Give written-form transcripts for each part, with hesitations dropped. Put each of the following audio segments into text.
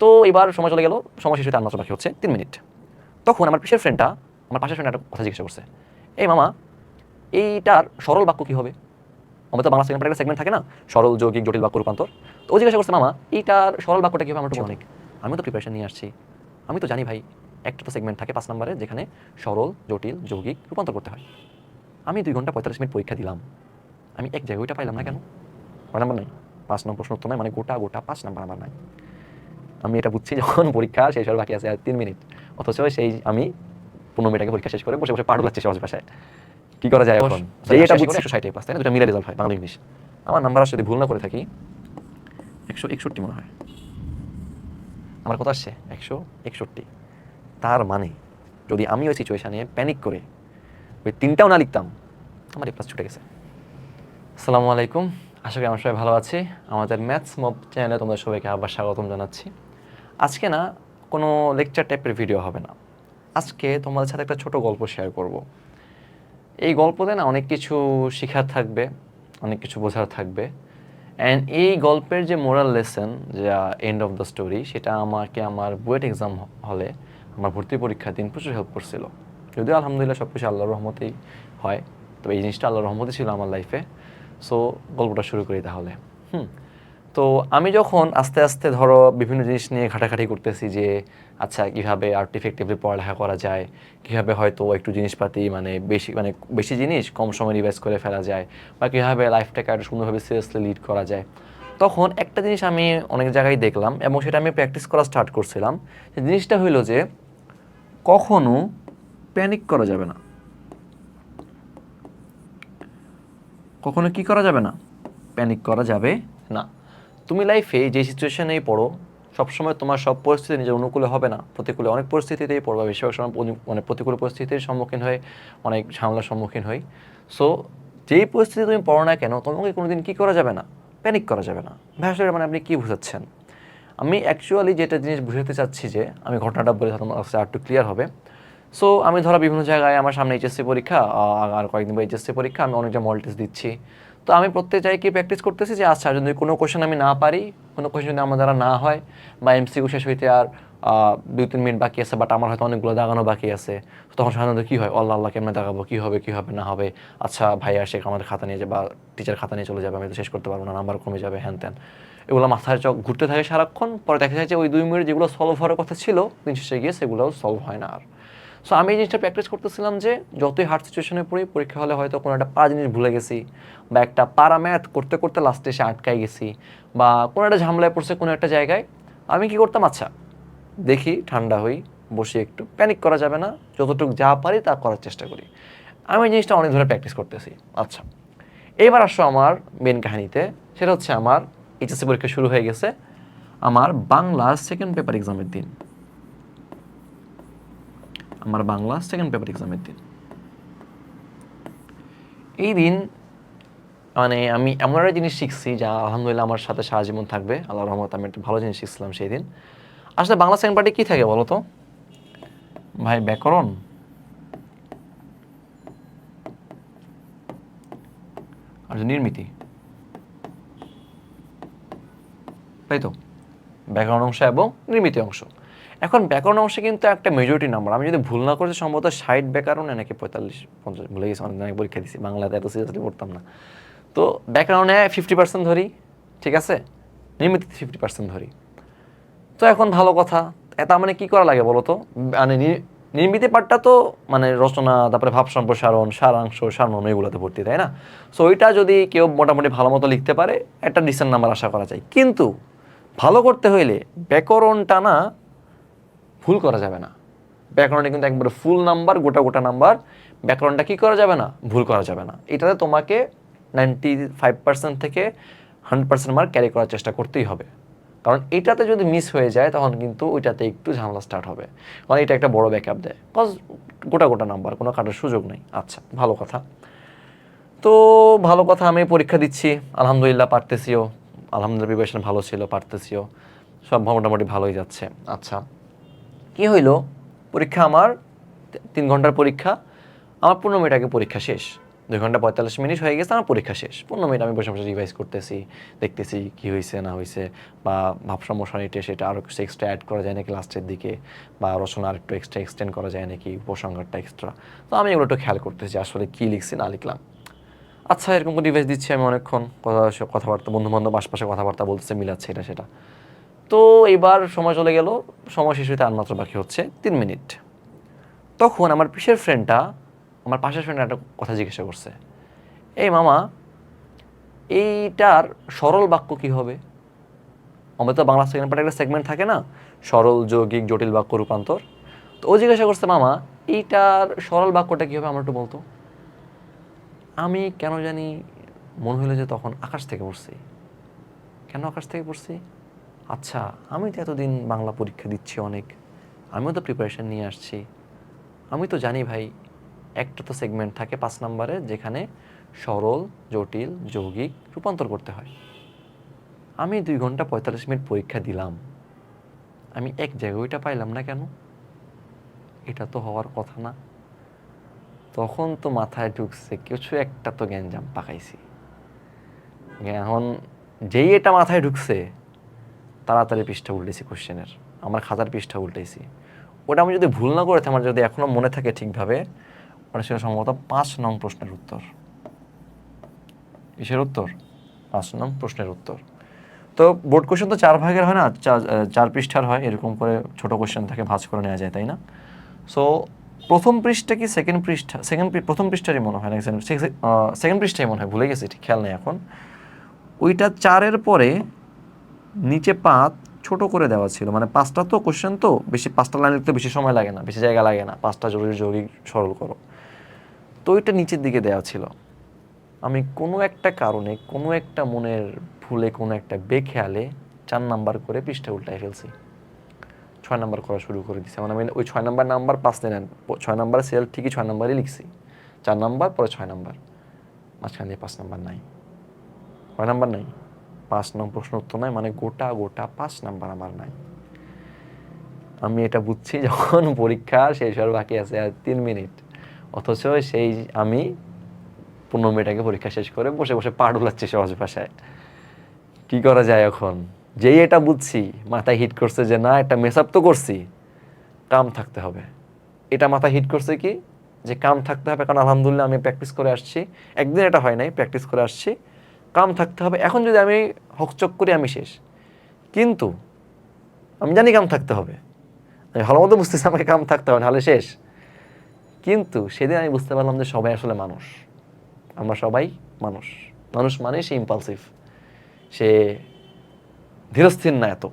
তো এবার সময় চলে গেল, সময় শেষ হতে আর মাত্র বাকি হচ্ছে 3 মিনিট। তখন আমার পাশের ফ্রেন্ডটা একটা কথা জিজ্ঞাসা করছে, এই মামা এইটার সরল বাক্য কী হবে? আমাদের তো বাংলা সেকেন্ড পার্টের একটা সেগমেন্ট থাকে না, সরল যৌগিক জটিল বাক্য রূপান্তর। তো ও জিজ্ঞাসা করছে, মামা এইটার সরল বাক্যটা কী হবে? আমার তো অনেক, আমি তো প্রিপারেশন নিয়ে আসছি, আমি তো জানি ভাই একটা তো সেগমেন্ট থাকে 5 নম্বরে যেখানে সরল জটিল যৌগিক রূপান্তর করতে হয়। আমি 2 ঘন্টা 45 মিনিট পরীক্ষা দিলাম, আমি এক জায়গায় ওইটা পাইলাম না কেন? 6 নম্বর নাই, 5 নম্বর প্রশ্ন উত্তর নাই, মানে গোটা 5 নাম্বার আমার নাই। আমি এটা বুঝছি যখন পরীক্ষা শেষ হওয়ার বাকি আছে আর 3 মিনিট, অথচ সেই আমি 15 মিনিট আগে পরীক্ষা শেষ করে বসে বসে পাঠ লাগছে সহজ ভাষায়। কি করা যায় এখন? যেই এটা বুঝছি 160 প্লাস, তাই না? দুটো মিলে রেজাল্ট হয় বাংলা ইংলিশ। আমার নাম্বার আসলে যদি ভুল না করে থাকি 161 মনে হয়। আমার কথা আসছে 161। তার মানে যদি আমি ওই সিচুয়েশানে প্যানিক করে ওই 3টাও না লিখতাম, আমার এ প্লাস ছুটে গেছে। আসসালামু আলাইকুম, আশা করি আমার সবাই ভালো আছি। আমাদের ম্যাথস মব চ্যানেলে তোমাদের সবাইকে আবার স্বাগতম জানাচ্ছি। আজকে না কোনো লেকচার টাইপের ভিডিও হবে না, আজকে তোমাদের সাথে একটা ছোট গল্প শেয়ার করব। এই গল্পতে না অনেক কিছু শেখার থাকবে, অনেক কিছু বোঝার থাকবে। অ্যান্ড এই গল্পের যে মোরাল লেসন, যা এন্ড অফ দ্য স্টোরি, সেটা আমাকে আমার বুয়েট এক্সাম হলে আমার ভর্তি পরীক্ষার দিন প্রচুর হেল্প করছিল। যদিও আলহামদুলিল্লাহ সব কিছু আল্লাহর রহমতেই হয়, তবে এই জিনিসটা আল্লাহর রহমতই ছিল আমার লাইফে। সো গল্পটা শুরু করি তাহলে। তো আমি যখন আস্তে আস্তে ধরো বিভিন্ন জিনিস নিয়ে ঘাটাঘাটি করতেছি যে আচ্ছা কীভাবে আর্ট ইফেক্টিভলি পড়ালেখা করা যায়, কীভাবে হয়তো একটু জিনিসপাতি বেশি জিনিস কম সময় রিভাইজ করে ফেলা যায়, বা কীভাবে লাইফটাকে আরও সুন্দরভাবে সিরিয়াসলি লিড করা যায়, তখন একটা জিনিস আমি অনেক জায়গায় দেখলাম এবং সেটা আমি প্র্যাকটিস করা স্টার্ট করছিলাম। সেই জিনিসটা হইলো যে কখনো প্যানিক করা যাবে না। কখনো কি করা যাবে না? প্যানিক করা যাবে না। তুমি লাইফে যে সিচুয়েশনেই পড়ো, সবসময় তোমার সব পরিস্থিতি নিজের অনুকূলে হবে না, প্রতিকূলে অনেক পরিস্থিতিতেই পড়বা। বেশিরভাগ সময় মানে প্রতিকূল পরিস্থিতির সম্মুখীন হয়ে অনেক ঝামেলার সম্মুখীন হই। সো যেই পরিস্থিতি তুমি পড়ো না কেন, তোমাকে কোনোদিন কী করা যাবে না? প্যানিক করা যাবে না। ভাষাটা মানে আপনি কী বুঝাচ্ছেন? আমি অ্যাকচুয়ালি যেটা জিনিস বুঝাতে চাচ্ছি, যে আমি ঘটনাটা বলে তোমার আর একটু ক্লিয়ার হবে। সো আমি ধরো বিভিন্ন জায়গায় আমার সামনে এইচএসসি পরীক্ষা, আর কয়েকদিন পর এইচএসসি পরীক্ষা, আমি অনেকটা মল টেস্ট দিচ্ছি। তো আমি প্রত্যেক জায়গায় কি প্র্যাকটিস করতেছি যে আচ্ছা যদি কোনো কোয়েশন আমি না পারি, কোনো কোয়েশন যদি আমার দ্বারা না হয়, বা এমসিকিউ শেষ হইতে আর 2-3 মিনিট বাকি আছে, বাট আমার হয়তো অনেকগুলো দাগানো বাকি আছে, তখন সাধারণত কী হয়, আল্লাহ আল্লাহ কেমনে দাগাবো, কী হবে না হবে, আচ্ছা ভাই আসে আমাদের খাতা নিয়ে যাবে বা টিচার খাতা নিয়ে চলে যাবে, আমি তো শেষ করতে পারবো না, নাম্বার কমে যাবে, হ্যান ত্যান, এগুলো মাথায় চক ঘুরতে থাকে সারাক্ষণ। পরে দেখা যায় যে ওই 2 মিনিট যেগুলো সলভ হওয়ার কথা ছিল দিন শেষে গিয়ে সেগুলোও সলভ হয় না আর। সো আমি এই জিনিসটা প্র্যাকটিস করতেছিলাম যে যতই হার্ড সিচুয়েশনে পড়ি, পরীক্ষা হলে হয়তো কোনো একটা পারা জিনিস ভুলে গেছি, বা একটা পারা ম্যাথ করতে করতে লাস্টে এসে আটকাই গেছি, বা কোনো একটা ঝামেলায় পড়ছে কোনো একটা জায়গায়, আমি কি করতাম, আচ্ছা দেখি ঠান্ডা হই, বসে একটু, প্যানিক করা যাবে না, যতটুকু যা পারি তা করার চেষ্টা করি। আমি এই জিনিসটা অনেক ধরে প্র্যাকটিস করতেছি। আচ্ছা এবার আসো আমার মেন কাহিনীতে। সেটা হচ্ছে আমার এইচএসসি পরীক্ষা শুরু হয়ে গেছে, আমার বাংলা সেকেন্ড পেপার এক্সামের দিন। এই দিন মানে আমি এমন একটা জিনিস শিখছি যা আলহামদুলিল্লাহ আমার সাথে সারা জীবন থাকবে, আল্লাহর রহমতে আমি একটা ভালো জিনিস শিখছিলাম সেই দিন। আসলে বাংলা সেকেন্ড পার্টে কী থাকে বলো তো ভাই? ব্যাকরণ আর নির্মিতি, তাই তো? ব্যাকরণ অংশ এবং নির্মিতি অংশ। এখন ব্যাকরণ অংশে কিন্তু একটা মেজরিটি নাম্বার, আমি যদি ভুল না করছি সম্ভবত 60 ব্যাকরণে নাকি 45-50, ভুলে গেছি, অনেক পরীক্ষা দিয়েছি, বাংলাতে এত সিরিয়াসলি পড়তাম না। তো ব্যাকরণে 50% ধরি, ঠিক আছে, নির্মিতিতে 50% ধরি। তো এখন ভালো কথা, এটা মানে কী করা লাগে বলো তো? মানে নির্মিতি পাঠটা তো মানে রচনা, তারপরে ভাব সম্প্রসারণ, সারাংশ, সারমর্ম এগুলোতে ভর্তি, তাই না? সো ওইটা যদি কেউ মোটামুটি ভালো মতো লিখতে পারে, একটা ডিসেন্ট নাম্বার আশা করা যায়। কিন্তু ভালো করতে হইলে ব্যাকরণটা না ভুল করা যাবে না। ব্যাকরণে কিন্তু একবারে ফুল নাম্বার, গোটা নাম্বার। ব্যাকরণটা কী করা যাবে না? ভুল করা যাবে না। এটাতে তোমাকে 95% থেকে 100% মার্ক ক্যারি করার চেষ্টা করতেই হবে। কারণ এটাতে যদি মিস হয়ে যায় তখন কিন্তু ওইটাতে একটু ঝামেলা স্টার্ট হবে, কারণ এটা একটা বড় ব্যাকআপ দেয়, কজ গোটা নাম্বার, কোনো কাটার সুযোগ নেই। আচ্ছা ভালো কথা। তো ভালো কথা, আমি পরীক্ষা দিচ্ছি, আলহামদুলিল্লাহ পারতেছিও, আলহামদুলিল্লাহ প্রিপারেশন ভালো ছিল, পারতেছিও, সব মোটামুটি ভালোই যাচ্ছে। আচ্ছা কি হইলো, পরীক্ষা আমার 3 ঘন্টার পরীক্ষা, আমার 15 মিনিট আগে পরীক্ষা শেষ। 2 ঘন্টা 45 মিনিট হয়ে গেছে, আমার পরীক্ষা শেষ। 15 মিনিট আমি বসে বসে রিভাইজ করতেছি, দেখতেছি কি হয়েছে না হয়েছে, বা ভাবসাব মশারিটা সেটা আরও কিছু এক্সট্রা অ্যাড করা যায় নাকি লাস্টের দিকে, বা রচনা আর একটু এক্সট্রা এক্সটেন্ড করা যায় নাকি, উপসংহারটা এক্সট্রা। তো আমি এগুলো একটু খেয়াল করতেছি আসলে কী লিখছি না লিখলাম। আচ্ছা, এরকম রিভাইজ দিচ্ছি আমি অনেকক্ষণ, কথাবার্তা বন্ধুবান্ধব আশপাশে কথাবার্তা বলতেছে, মিলাচ্ছে এটা সেটা। তো এবার সময় চলে গেল, সময় শেষ হইতে আর মাত্র বাকি হচ্ছে 3 মিনিট। তখন আমার পিসের ফ্রেন্ডটা আমার পাশের ফ্রেন্ড একটা কথা জিজ্ঞাসা করছে, এই মামা, এইটার সরল বাক্য কি হবে? আমাদের তো বাংলা সেকেন্ড পার্টে একটা সেগমেন্ট থাকে না, সরল, যৌগিক, জটিল বাক্য রূপান্তর। তো ও জিজ্ঞাসা করছে, মামা এইটার সরল বাক্যটা কী হবে আমার একটু বলতো। আমি কেন জানি মনে হলো যে তখন আকাশ থেকে পড়ছি। কেন আকাশ থেকে পড়ছি? আচ্ছা, আমি তো এতদিন বাংলা পরীক্ষা দিচ্ছি অনেক, আমিও তো প্রিপারেশন নিয়ে আসছি, আমি তো জানি ভাই একটা তো সেগমেন্ট থাকে 5 নম্বরে যেখানে সরল, জটিল, যৌগিক রূপান্তর করতে হয়। আমি 2 ঘন্টা 45 মিনিট পরীক্ষা দিলাম, আমি এক জায়গায় ওইটা পাইলাম না কেন? এটা তো হওয়ার কথা না। তখন তো মাথায় ঢুকছে কিছু একটা তো গ্যাঞ্জাম পাকাইছি। এখন যেই এটা মাথায় ঢুকছে তাড়াতাড়ি পৃষ্ঠা উল্টেছি কোশ্চেনের, আমার খাতার পৃষ্ঠা উল্টেছি। ওটা আমি যদি ভুল না করে আমার যদি এখনও মনে থাকে ঠিকভাবে, ওটা ছিল সম্ভবত 5 নং প্রশ্নের উত্তর। কিসের উত্তর? 5 নং প্রশ্নের উত্তর। তো বোর্ড কোশ্চেন তো 4 ভাগের হয় না, 4 পৃষ্ঠার হয়, এরকম করে ছোট কোশ্চেন থাকে, ভাঁজ করে নেওয়া যায়, তাই না? সো প্রথম পৃষ্ঠা কি সেকেন্ড পৃষ্ঠা, প্রথম পৃষ্ঠারই মনে হয় না, সেকেন্ড পৃষ্ঠাই মনে হয়, ভুলে গেছি, ঠিক খেয়াল নেই এখন। ওইটা 4-এর পরে নিচে 5 ছোট করে দেওয়া ছিল, মানে 5টা তো কোশ্চেন, তো বেশি 5টা লাইন লিখতে বেশি সময় লাগে না, বেশি জায়গা লাগে না, 5টা জরুরি যৌগিক সরল করো। তো ওইটা নিচের দিকে দেওয়া ছিল। আমি কোনো একটা কারণে, কোনো একটা মনের ভুলে, কোনো একটা বেখেয়ালে 4 নাম্বার করে পৃষ্ঠা উল্টায় ফেলছি, 6 নাম্বার করা শুরু করে দিছি। মানে আমি ওই 6 নাম্বার 5 নেন, 6 নাম্বার সেল ঠিকই 6 নাম্বারই লিখছি, 4 নাম্বার পরে 6 নাম্বার, মাঝখান দিয়ে 5 নাম্বার নাই, 6 নাম্বার নাই, 5 নং প্রশ্ন উত্তর নাই, মানে গোটা 5 নাম্বার আমার নাই। আমি এটা বুঝছি যখন পরীক্ষা শেষ হওয়ার বাকি আছে আর 3 মিনিট, অথচ সেই আমি 15 মিনিট আগে পরীক্ষা শেষ করে বসে বসে পা ডোলাচ্ছি সহজ ভাষায়। কি করা যায় এখন? যেই এটা বুঝছি, মাথায় হিট করছে যে না, একটা মেস আপ তো করছি, কাম থাকতে হবে। এটা মাথায় হিট করছে কি, যে কাম থাকতে হবে, কারণ আলহামদুলিল্লাহ আমি প্র্যাকটিস করে আসছি, একদিন এটা হয় নাই, প্র্যাকটিস করে আসছি, কাম থাকতে হবে। এখন যদি আমি হকচক করি আমি শেষ, কিন্তু আমি জানি কাম থাকতে হবে, আমি ভালো মতো বুঝতেছি আমাকে কাম থাকতে হবে, নাহলে শেষ। কিন্তু সেদিন আমি বুঝতে পারলাম যে সবাই আসলে মানুষ, আমরা সবাই মানুষ। মানুষ মানে সে ইম্পালসিভ, সে ধীরস্থির না এত।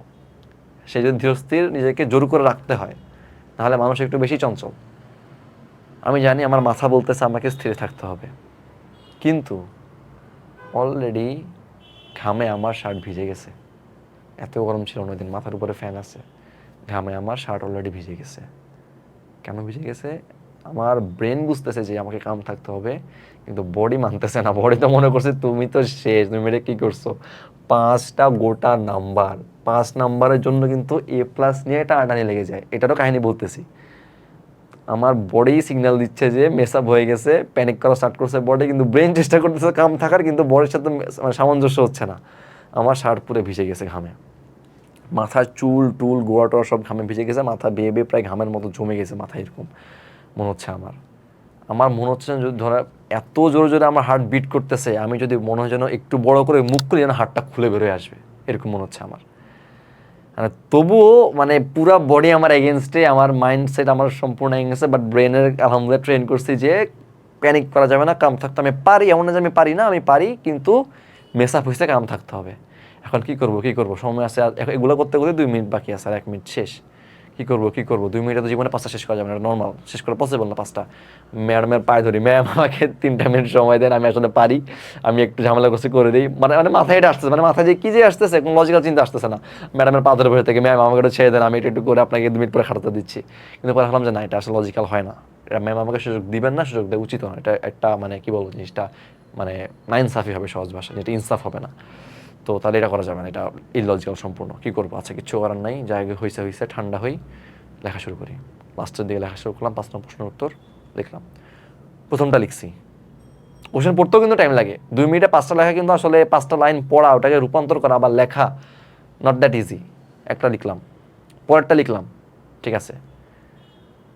সে যদি ধীরস্থির নিজেকে জোর করে রাখতে হয়, তাহলে মানুষ একটু বেশি চঞ্চল। আমি জানি আমার মাথা বলতেছে আমাকে স্থির থাকতে হবে, কিন্তু অলরেডি ঘামে আমার শার্ট ভিজে গেছে। এত গরম ছিল না দিন, মাথার উপরে ফ্যান আছে, ঘামে আমার শার্ট অলরেডি ভিজে গেছে। কেন ভিজে গেছে? আমার ব্রেন বুঝতেছে যে আমাকে কাম থাকতে হবে, কিন্তু বডি মানতেছে না। বডি তো মনে করছে তুমি তো শেষ, তুমি এটা কী করছো, 5টা গোটা নাম্বার, 5 নাম্বারের জন্য কিন্তু A+ নিয়ে এটা আটানি লেগে যায়। এটারও কাহিনী বলতেছি। আমার বডি সিগন্যাল দিচ্ছে যে মেস আপ হয়ে গেছে, প্যানিক করা স্টার্ট করছে বডি, কিন্তু ব্রেন চেষ্টা করতেছে কাম থাকার, কিন্তু বডির সাথে মানে সামঞ্জস্য হচ্ছে না। আমার শার্ট পুরো ভিজে গেছে ঘামে, মাথার চুল টুল গোয়া টোয়া সব ঘামে ভিজে গেছে, মাথা বেয়ে বেয়ে প্রায় ঘামের মতো জমে গেছে মাথায়, এরকম মনে হচ্ছে আমার মনে হচ্ছে যদি ধরো এত জোরে জোরে আমার হার্ট বিট করতেছে, আমি যদি মনে হয় যেন একটু বড় করে মুখ খুলে যেন হার্টটা খুলে বেরোয় আসবে, এরকম মনে হচ্ছে আমার। তবুও মানে পুরা বডি আমার এগেনস্টে, আমার মাইন্ডসেট আমার সম্পূর্ণ এগেনস্টে, বাট ব্রেনের আলহামদুলিল্লাহ ট্রেন করছি যে প্যানিক করা যাবে না, কাম থাকতে আমি পারি, এমন না যে আমি পারি না, আমি পারি, কিন্তু মেস আপ হয়েছে, কাম থাকতে হবে। এখন কি করব, সময় আছে, এগুলো করতে করতে 2 মিনিট বাকি আছে, আর 1 মিনিট শেষ। কি করব 2 মিনিটে তো জীবনে 5টা শেষ করা যাবে না, নর্মাল শেষ করা পসিবল না 5টা। ম্যাডামের পায়ে ধরি, ম্যাম আমাকে 3টা মিনিট সময় দেন, আমি আসলে পারি, আমি একটু ঝামেলা করছি করে দিই, মানে মাথায় এটা আসতেছে, মানে মাথায় যে কি যে আসতেছে, কোনো লজিক্যাল চিন্তা আসতেছে না। ম্যাডামের পা ধরে বসে থেকে, ম্যাম আমাকে একটু ছেড়ে দেন, আমি একটু করে আপনাকে 2 মিনিট পরে খাটাতে দিচ্ছি। কিন্তু পরে ভাবলাম যে না, এটা আসলে লজিক্যাল হয় না, এটা ম্যাম আমাকে সুযোগ দিবেন না, সুযোগ দেওয়া উচিত না, এটা একটা মানে কি বলবো জিনিসটা, মানে নাইনসাফি হবে সহজ ভাষা, যেটা ইনসাফ হবে না। তো তাহলে এটা করা যাবে না, এটা ইললজিক্যাল সম্পূর্ণ। কী করবো, আচ্ছা কিচ্ছু করার নাই, জায়গা হয়েছে, ঠান্ডা হই, লেখা শুরু করি। লাস্টের দিকে লেখা শুরু করলাম, 5 নম্বর প্রশ্নের উত্তর লিখলাম। প্রথমটা লিখছি, কোশ্চেন পড়তেও কিন্তু টাইম লাগে, 2 মিনিটে 5টা লেখা কিন্তু আসলে 5টা লাইন পড়া, ওটাকে রূপান্তর করা আবার লেখা নট দ্যাট ইজি। একটা লিখলাম, পরেরটা লিখলাম, ঠিক আছে,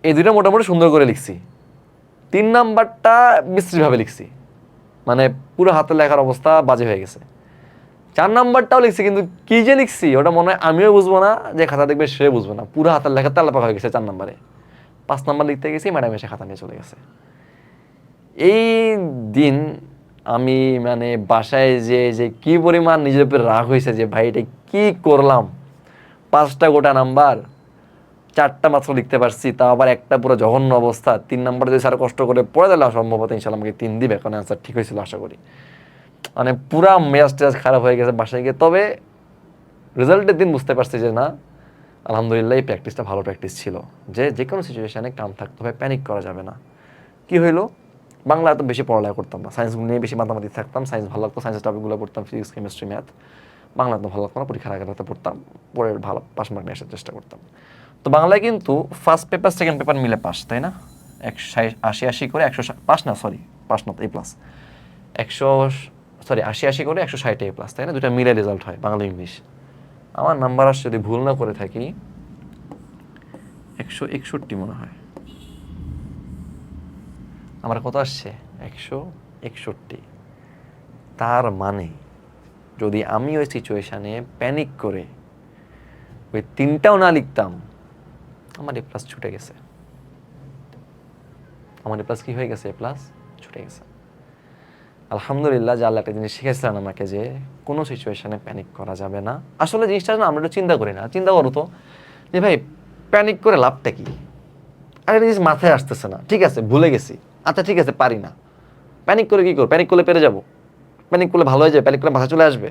এই দুইটা মোটামুটি সুন্দর করে লিখছি। 3 নাম্বারটা বিশ্রীভাবে লিখছি, মানে পুরো হাতের লেখার অবস্থা বাজে হয়ে গেছে। 4 নাম্বারটাও লিখছি, কিন্তু কি যে লিখছি ওটা মনে হয় আমিও বুঝবো না, যে খাতা দেখবে সে বুঝবো না, পুরো হাতের লেখা তেলাপাকা হয়ে গেছে 4 নাম্বারে। 5 নাম্বার লিখতে গেছি, ম্যাডাম এসে খাতা নিয়ে চলে গেছে। এই দিন আমি মানে বাসায় যে কি পরিমাণ নিজের উপর রাগ হয়েছে, যে ভাই এটা কি করলাম, 5টা গোটা নাম্বার, 4টা মাত্র লিখতে পারছি, তা আবার একটা পুরো জঘন্য অবস্থা। 3 নাম্বার যদি স্যার কষ্ট করে পড়ে দিলে সম্ভবত ইনশাল্লাহ আমাকে 3 দিবে, কারণ অ্যান্সার ঠিক হয়েছিল আশা করি। মানে পুরা মেজাজ টেজাজ খারাপ হয়ে গেছে বাসায় গিয়ে। তবে রেজাল্টের দিন বুঝতে পারছি যে না, আলহামদুলিল্লাহ এই প্র্যাকটিসটা ভালো প্র্যাকটিস ছিল, যে যে কোনো সিচুয়েশানে কাম থাকতে হবে, প্যানিক করা যাবে না। কি হইলো, বাংলা এত বেশি পড়ালেখা করতাম না, সায়েন্স নিয়ে বেশি মাতামাতি থাকতাম, সায়েন্স ভালো লাগতো, সায়েন্সের টপিকগুলো পড়তাম, ফিজিক্স কেমিস্ট্রি ম্যাথ। বাংলা তো ভালো লাগতো না, পরীক্ষার আগে রাতে পড়তাম, পরে ভালো 5 মার্ক নিয়ে আসার চেষ্টা করতাম। তো বাংলায় কিন্তু ফার্স্ট পেপার সেকেন্ড পেপার মিলে পাস, তাই না? 180 করে 100 পাস না, সরি পাস না, A+, 80 করে 160 A+, তাই না? দুটা মিলে রেজাল্ট হয় বাংলা ইংলিশ। আমার নাম্বার আসছে, যদি ভুল না করে থাকি, 161 মনে হয়। আমার কত আসছে? 161। তার মানে যদি আমি ওই সিচুয়েশানে প্যানিক করে ওই 3টাও না লিখতাম, আমার A+ ছুটে গেছে। আমার A+ কি হয়ে গেছে? A+ ছুটে গেছে। আলহামদুলিল্লাহ, যে আল্লাহ একটা জিনিস শিখেছিলেন আমাকে, যে কোনো সিচুয়েশানে প্যানিক করা যাবে না। আসলে জিনিসটা না আমরা একটু চিন্তা করি না, চিন্তা করো তো যে ভাই প্যানিক করে লাভটা কি? আর একটা জিনিস মাথায় আসতেছে না, ঠিক আছে ভুলে গেছি, আচ্ছা ঠিক আছে পারি না, প্যানিক করে কী করবো? প্যানিক করলে পেরে যাবো? প্যানিক করলে ভালো হয়ে যাবে? প্যানিক করলে মাথা চলে আসবে?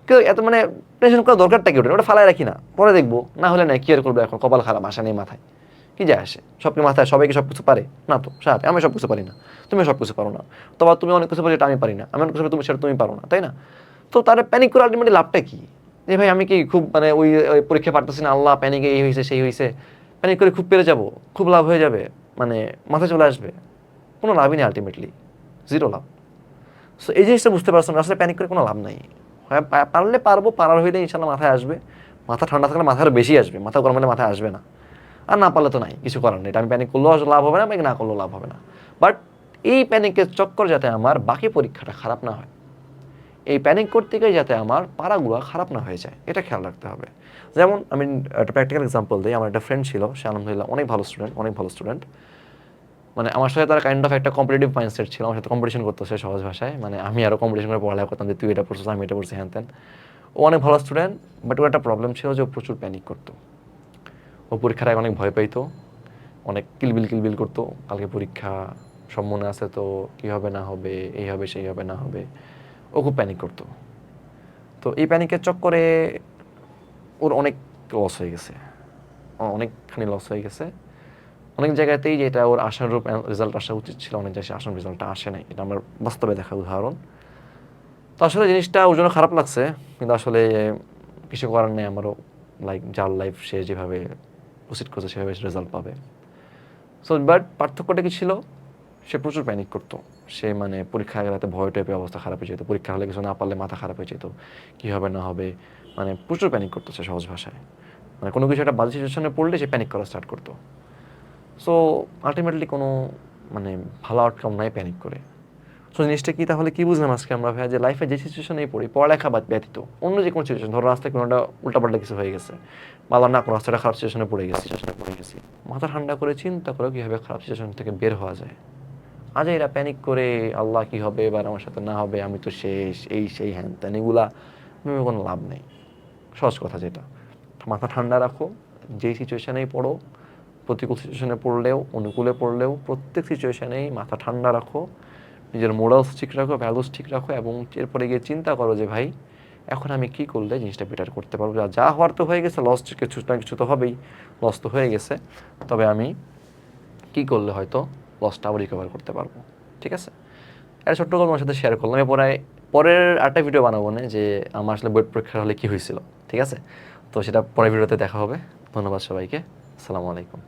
কেউ এত মানে টেনশন করার দরকারটা কি? ওটা ফালায় রাখি না, পরে দেখবো, না হলে না কি আর করবো, এখন কপাল খারাপ, আশা নেই মাথায়, কি যায় আসে? সবকে মাথায় সবাইকে সব কিছু পারে না তো, সাথে আমি সব কিছু পারি না, তুমি সব কিছু পারো না, তোমার তুমি অনেক কিছু পারো যেটা আমি পারি না, আমি অনেক কিছু তুমি সেটা তুমি পারো না, তাই না? তো তারা প্যানিক করে আলটিমেটলি লাভটা কি? যে ভাই আমি কি খুব মানে ওই পরীক্ষা পারতেছি না, আল্লাহ প্যানিকে এই হয়েছে সেই হয়েছে, প্যানিক করে খুব পেরে যাব, খুব লাভ হয়ে যাবে, মানে মাথায় চলে আসবে, কোনো লাভই নেই, আলটিমেটলি জিরো লাভ। সো এই জিনিসটা বুঝতে পারছো না, আসলে প্যানিক করে কোনো লাভ নাই। হয় পারলে পারবো, পারার হইলে ইনশাল্লাহ মাথায় আসবে, মাথা ঠান্ডা থাকলে মাথায় আরও বেশি আসবে, মাথা গরম হলে মাথায় আসবে না। আর না পারলে তো নাই, কিছু করার নেই, এটা আমি প্যানিক করলেও লাভ হবে না, প্যানিক না করলেও লাভ হবে না। বাট এই প্যানিকের চক্কর যাতে আমার বাকি পরীক্ষাটা খারাপ না হয়, এই প্যানিক করতে গিয়ে যাতে আমার পারাগুলো খারাপ না হয়ে যায়, এটা খেয়াল রাখতে হবে। যেমন আমি একটা প্র্যাকটিক্যাল এক্সাম্পল দিই। আমার একটা ফ্রেন্ড ছিল, সে আলহামদুলিল্লাহ অনেক ভালো স্টুডেন্ট, মানে আমার সাথে তার কাইন্ড অফ একটা কম্পিটিটিভ মাইন্ডসেট ছিল, আমার সাথে কম্পিটিশন করতো সে, সহজ ভাষায় মানে আমি আরও কম্পিটিশন করে পড়ালেখা করতাম, যে তুই এটা পড়ছিস, আমি এটা পড়ছি, হ্যান ত্যান। ও অনেক ভালো স্টুডেন্ট, বাট ওর একটা প্রবলেম ছিল যে ও প্রচুর প্যানিক করতো। ও পরীক্ষার আগে অনেক ভয় পাইতো, অনেক কিলবিল করতো, কালকে পরীক্ষা, সব মনে আছে তো, কী হবে না হবে, এই হবে সেই হবে না হবে, ও খুব প্যানিক করতো। তো এই প্যানিকের চক্করে ওর অনেক লস হয়ে গেছে, অনেকখানি লস হয়ে গেছে। অনেক জায়গাতেই যেটা ওর আশানুরূপ রেজাল্ট আসা উচিত ছিল, অনেক জায়গায় আশানুরূপ রেজাল্টটা আসে নাই, এটা আমার বাস্তবে দেখা উদাহরণ। তো আসলে জিনিসটা ওর জন্য খারাপ লাগছে, কিন্তু আসলে কিছু করার নেই আমারও। লাইক যার লাইফ সে যেভাবে প্রসিড করছে সেভাবে রেজাল্ট পাবে। সো বাট পার্থক্যটা কি ছিল? সে প্রচুর প্যানিক করতো, সে মানে পরীক্ষা গেলাতে ভয় টাইপের অবস্থা খারাপ হয়ে যেত, পরীক্ষা হলে কিছু না পারলে মাথা খারাপ হয়ে যেত, কী হবে না হবে, মানে প্রচুর প্যানিক করতো সে, সহজ ভাষায় মানে কোনো কিছু একটা বাজে সিচুয়েশনে পড়লে সে প্যানিক করা স্টার্ট করতো। সো আলটিমেটলি কোনো মানে ভালো আউটকাম নাই প্যানিক করে। সো জিনিসটা কি তাহলে কি বুঝলাম আজকে আমরা ভাইয়া, যে লাইফে যে সিচুয়েশনেই পড়ি, পড়ালেখা ব্যতীত অন্য যে কোনো সিচুয়েশন, ধরো রাস্তায় কোনোটা উল্টাপাল্টা কিছু হয়ে গেছে, বা না কোনো রাস্তাটা খারাপ সিচুয়েশনে পড়ে গেছি, মাথা ঠান্ডা করে চিন্তা করো কীভাবে খারাপ সিচুয়েশন থেকে বের হওয়া যায়। আজ এরা প্যানিক করে আল্লাহ কী হবে এবার আমার সাথে না হবে, আমি তো শেষ, এই সেই হ্যান ত্যান, এগুলা ভেবে কোনো লাভ নেই। সহজ কথা যেটা, মাথা ঠান্ডা রাখো, যেই সিচুয়েশনেই পড়ো, প্রতিকূল সিচুয়েশনে পড়লেও অনুকূলে পড়লেও প্রত্যেক সিচুয়েশনেই মাথা ঠান্ডা রাখো, নিজের মোরালস ঠিক রাখো, ভ্যালুস ঠিক রাখো, এবং এরপরে গিয়ে চিন্তা করো যে ভাই এখন আমি কী করলে জিনিসটা বেটার করতে পারবো। যা হওয়ার তো হয়ে গেছে, লস কিছু না কিছু তো হবেই, লস তো হয়ে গেছে, তবে আমি কী করলে হয়তো লসটা আবার রিকভার করতে পারবো। ঠিক আছে, একটা ছোট্ট গল্প আমার সাথে শেয়ার করলাম। পরের আরেকটা ভিডিও বানাবো না, যে আমার আসলে বোর্ড পরীক্ষার হলে কী হয়েছিল, ঠিক আছে? তো সেটা পরের ভিডিওতে দেখা হবে। ধন্যবাদ সবাইকে, আসসালামু আলাইকুম।